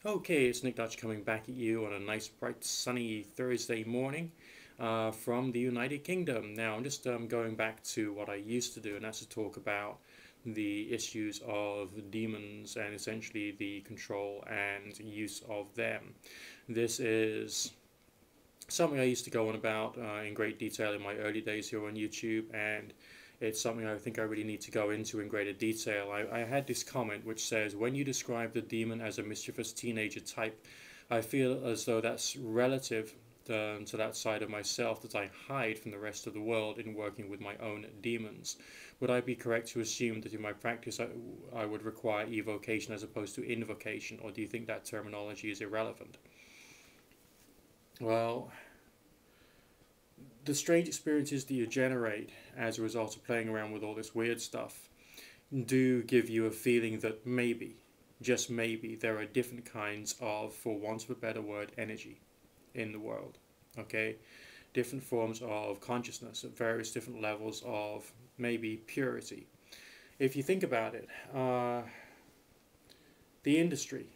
Okay, it's Nick Dutch coming back at you on a nice, bright, sunny Thursday morning from the United Kingdom. Now, I'm just going back to what I used to do, and that's to talk about the issues of demons and essentially the control and use of them. This is something I used to go on about in great detail in my early days here on YouTube, and it's something I think I really need to go into in greater detail. I had this comment which says, when you describe the demon as a mischievous teenager type, I feel as though that's relative to that side of myself that I hide from the rest of the world in working with my own demons. Would I be correct to assume that in my practice I would require evocation as opposed to invocation, or do you think that terminology is irrelevant? Well, the strange experiences that you generate as a result of playing around with all this weird stuff do give you a feeling that maybe, just maybe, there are different kinds of, for want of a better word, energy in the world. Okay? Different forms of consciousness at various different levels of maybe purity. If you think about it, the industry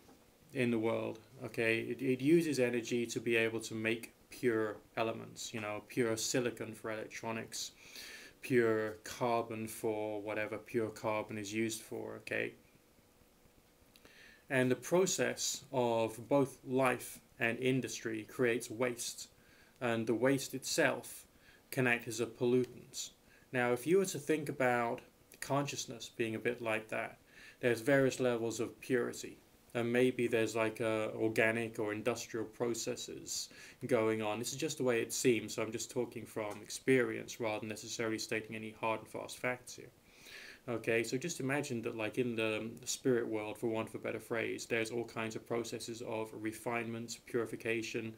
in the world, okay, it uses energy to be able to make pure elements, pure silicon for electronics, pure carbon for whatever pure carbon is used for, okay? And the process of both life and industry creates waste, and the waste itself can act as a pollutant. Now, if you were to think about consciousness being a bit like that, there's various levels of purity. And maybe there's like organic or industrial processes going on. This is just the way it seems, so I'm just talking from experience rather than necessarily stating any hard and fast facts here. Okay, so just imagine that like in the spirit world, for want of a better phrase, there's all kinds of processes of refinement, purification,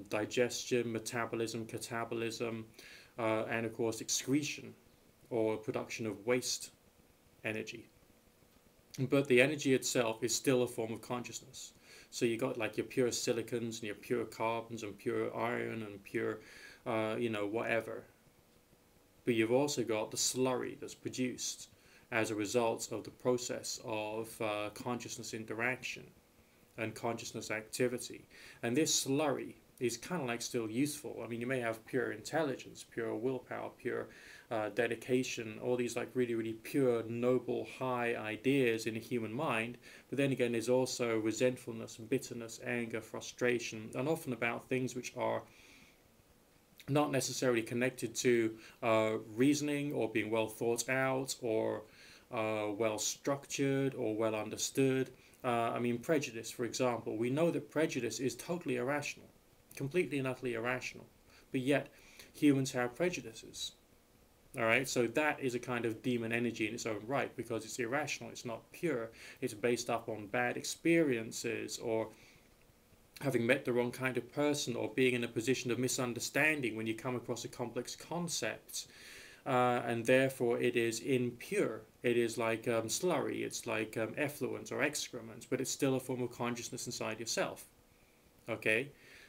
digestion, metabolism, catabolism, and of course excretion or production of waste energy. But the energy itself is still a form of consciousness. So you got like your pure silicons and your pure carbons and pure iron and pure, whatever. But you've also got the slurry that's produced as a result of the process of consciousness interaction and consciousness activity. And this slurry is kind of like still useful. I mean, you may have pure intelligence, pure willpower, pure dedication, all these like really, really pure, noble, high ideas in the human mind. But then again, there's also resentfulness, bitterness, anger, frustration, and often about things which are not necessarily connected to reasoning or being well thought out or well structured or well understood. I mean, prejudice, for example. We know that prejudice is totally irrational, completely and utterly irrational. But yet, humans have prejudices. All right, so that is a kind of demon energy in its own right because it's irrational, it's not pure, it's based up on bad experiences or having met the wrong kind of person or being in a position of misunderstanding when you come across a complex concept. And therefore it is impure. It is like slurry, it's like effluent or excrement, but it's still a form of consciousness inside yourself. Okay?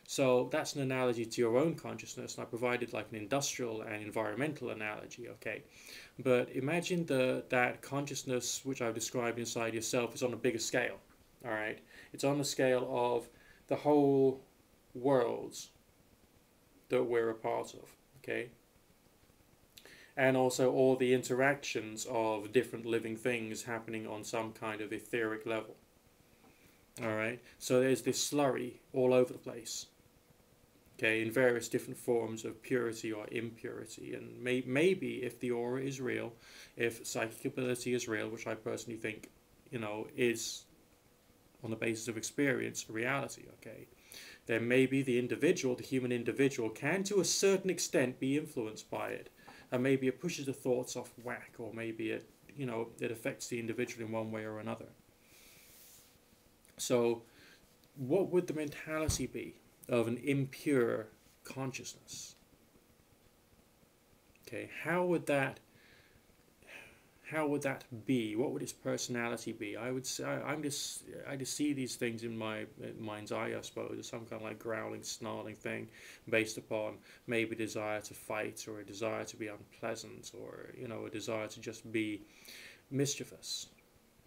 So that's an analogy to your own consciousness, and I provided like an industrial and environmental analogy, okay? But imagine that consciousness, which I've described inside yourself, is on a bigger scale, all right? It's on the scale of the whole world that we're a part of, okay? And also all the interactions of different living things happening on some kind of etheric level, all right? So there's this slurry all over the place. Okay, in various different forms of purity or impurity. And maybe if the aura is real, if psychic ability is real, which I personally think, is on the basis of experience, reality, okay, then maybe the individual, the human individual, can to a certain extent be influenced by it. And maybe it pushes the thoughts off whack, or maybe it, it affects the individual in one way or another. So what would the mentality be of an impure consciousness? Okay, how would that be? What would its personality be? I would say I just see these things in my mind's eye, I suppose, as some kind of like growling, snarling thing based upon maybe a desire to fight or a desire to be unpleasant or a desire to just be mischievous.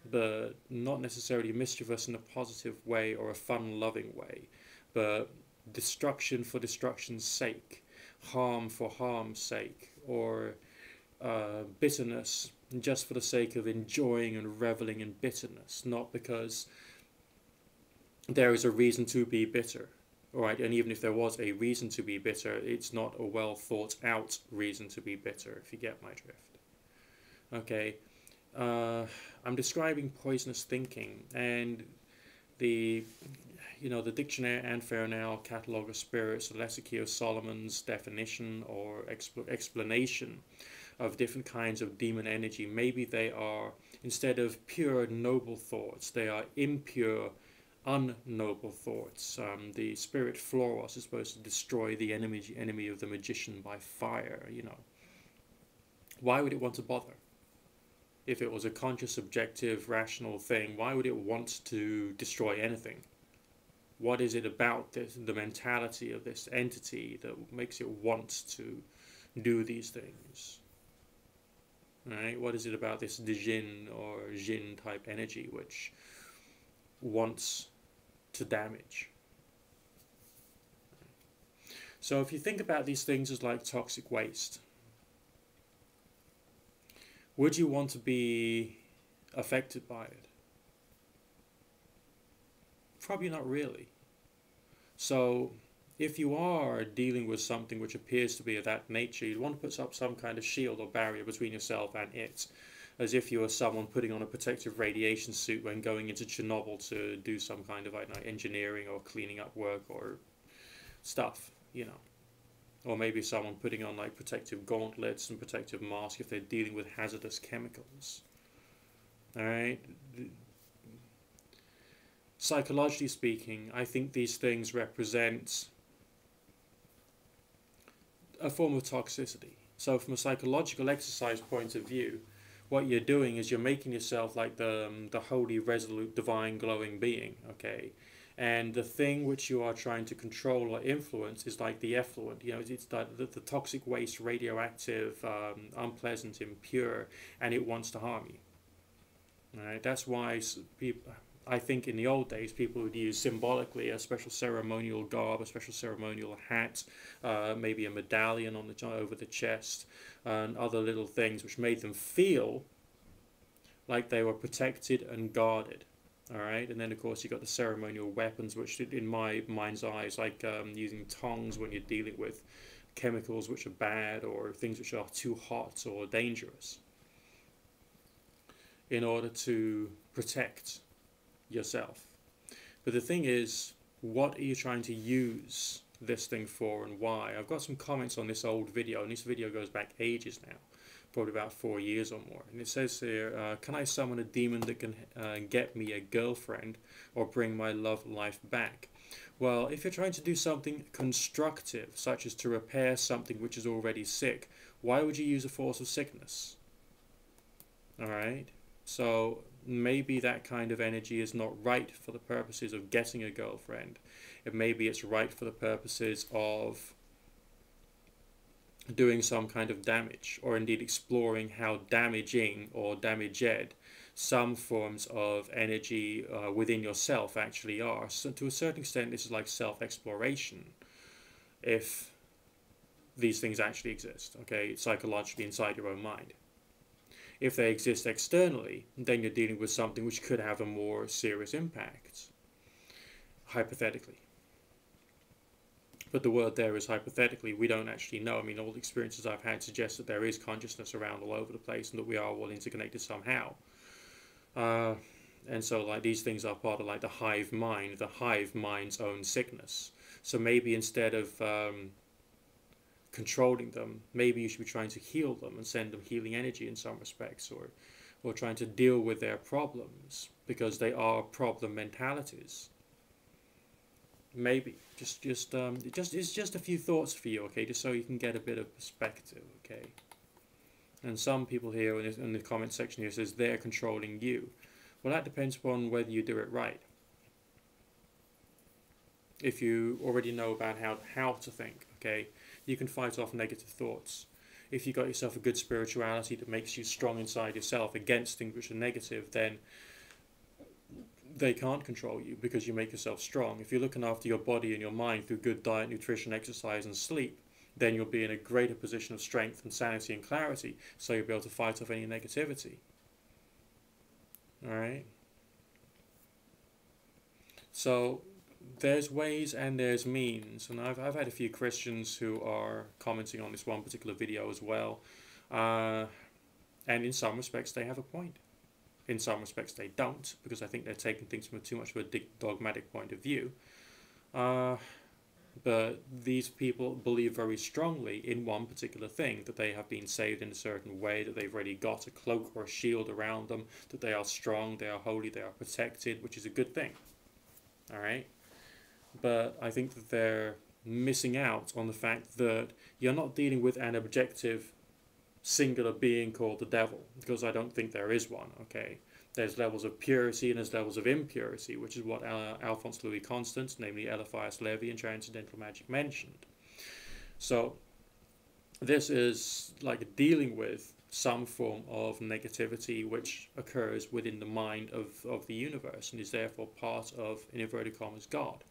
but not necessarily mischievous in a positive way or a fun-loving way, but destruction for destruction's sake, harm for harm's sake, or bitterness just for the sake of enjoying and reveling in bitterness, not because there is a reason to be bitter. All right, and even if there was a reason to be bitter, it's not a well thought out reason to be bitter, if you get my drift. Okay, I'm describing poisonous thinking, and the the Dictionary Infernal Catalogue of Spirits, the Lexicon of Solomon's definition or explanation of different kinds of demon energy. Maybe they are, instead of pure noble thoughts, they are impure, unnoble thoughts. The spirit Floros is supposed to destroy the enemy of the magician by fire. Why would it want to bother? If it was a conscious, objective, rational thing, why would it want to destroy anything? What is it about this, the mentality of this entity, that makes it want to do these things? Right? What is it about this Djinn or Jinn type energy which wants to damage? So if you think about these things as like toxic waste, would you want to be affected by it? Probably not really. So if you are dealing with something which appears to be of that nature, you'd want to put up some kind of shield or barrier between yourself and it, as if you were someone putting on a protective radiation suit when going into Chernobyl to do some kind of, I don't know, engineering or cleaning up work or stuff, Or maybe someone putting on like protective gauntlets and protective masks if they're dealing with hazardous chemicals. Alright? Psychologically speaking, I think these things represent a form of toxicity. So from a psychological exercise point of view, what you're doing is you're making yourself like the holy, resolute, divine, glowing being, okay? And the thing which you are trying to control or influence is like the effluent, it's the toxic waste, radioactive, unpleasant, impure, and it wants to harm you. All right? That's why people, I think in the old days, people would use symbolically a special ceremonial garb, a special ceremonial hat, maybe a medallion on over the chest, and other little things which made them feel like they were protected and guarded. All right, and then of course you got the ceremonial weapons, which in my mind's eye is like using tongs when you're dealing with chemicals which are bad or things which are too hot or dangerous, in order to protect yourself. But the thing is, what are you trying to use this thing for and why? I've got some comments on this old video, and this video goes back ages now, probably about 4 years or more. And it says here, can I summon a demon that can get me a girlfriend or bring my love life back? Well, if you're trying to do something constructive, such as to repair something which is already sick, why would you use a force of sickness? Alright? So maybe that kind of energy is not right for the purposes of getting a girlfriend. Maybe it's right for the purposes of doing some kind of damage, or indeed exploring how damaging or damaged some forms of energy within yourself actually are. So to a certain extent, this is like self-exploration, if these things actually exist, okay, psychologically inside your own mind. If they exist externally, then you're dealing with something which could have a more serious impact, hypothetically. But the word there is hypothetically. We don't actually know. I mean, all the experiences I've had suggest that there is consciousness around all over the place and that we are all interconnected somehow. And so like these things are part of like the hive mind's own sickness. So maybe instead of controlling them, maybe you should be trying to heal them and send them healing energy in some respects, or trying to deal with their problems, because they are problem mentalities. Maybe it's just a few thoughts for you, okay, just so you can get a bit of perspective, okay. And some people here in the comment section here says they're controlling you. Well, that depends upon whether you do it right. If you already know about how to think, okay, you can fight off negative thoughts. If you got yourself a good spirituality that makes you strong inside yourself against things which are negative, then they can't control you because you make yourself strong. If you're looking after your body and your mind through good diet, nutrition, exercise, and sleep, then you'll be in a greater position of strength and sanity and clarity, so you'll be able to fight off any negativity. Alright? So there's ways and there's means, and I've had a few Christians who are commenting on this one particular video as well, and in some respects they have a point. In some respects they don't, because I think they're taking things from too much of a dogmatic point of view. But these people believe very strongly in one particular thing, that they have been saved in a certain way, that they've already got a cloak or a shield around them, that they are strong, they are holy, they are protected, which is a good thing. Alright? But I think that they're missing out on the fact that you're not dealing with an objective singular being called the devil, because I don't think there is one. Okay, there's levels of purity and there's levels of impurity, which is what Alphonse Louis Constant, namely Eliphas Levi and Transcendental Magic, mentioned. So this is like dealing with some form of negativity which occurs within the mind of the universe and is therefore part of, in inverted commas, God.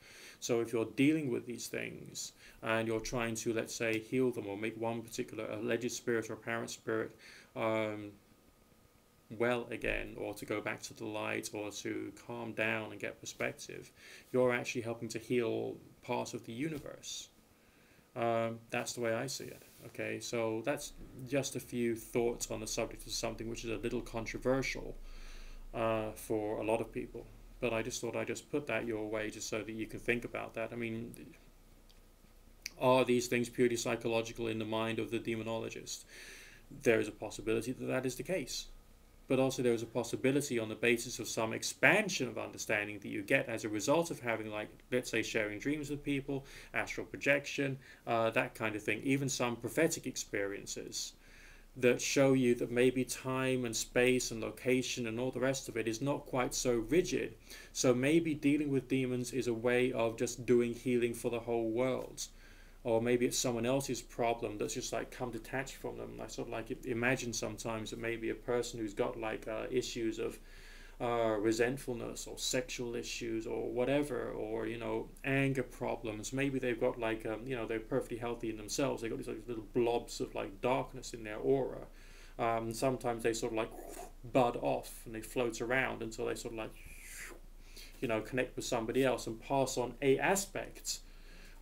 So if you're dealing with these things and you're trying to, let's say, heal them or make one particular alleged spirit or apparent spirit well again, or to go back to the light, or to calm down and get perspective, you're actually helping to heal part of the universe. That's the way I see it. Okay, so that's just a few thoughts on the subject of something which is a little controversial for a lot of people. But I just thought I'd just put that your way just so that you can think about that. I mean, are these things purely psychological in the mind of the demonologist? There is a possibility that that is the case. But also there is a possibility on the basis of some expansion of understanding that you get as a result of having, like, let's say, sharing dreams with people, astral projection, that kind of thing, even some prophetic experiences that show you that maybe time and space and location and all the rest of it is not quite so rigid. So maybe dealing with demons is a way of just doing healing for the whole world. Or maybe it's someone else's problem that's just like come detached from them. I sort of like imagine sometimes that maybe a person who's got like issues of resentfulness or sexual issues or whatever, or, you know, anger problems. Maybe they've got like, you know, they're perfectly healthy in themselves. They've got these like little blobs of like darkness in their aura. Sometimes they sort of like bud off and they float around until they sort of like, you know, connect with somebody else and pass on a aspect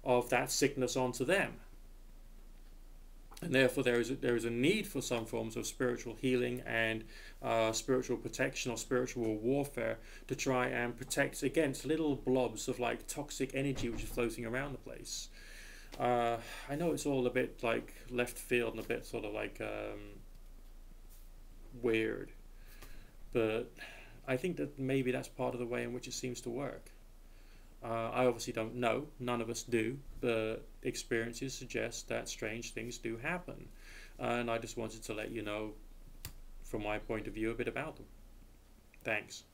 of that sickness onto them. And therefore there is a need for some forms of spiritual healing and spiritual protection or spiritual warfare to try and protect against little blobs of like toxic energy which is floating around the place. I know it's all a bit like left field and a bit sort of like weird, but I think that maybe that's part of the way in which it seems to work. I obviously don't know, none of us do, but experiences suggest that strange things do happen. And I just wanted to let you know, from my point of view, a bit about them. Thanks.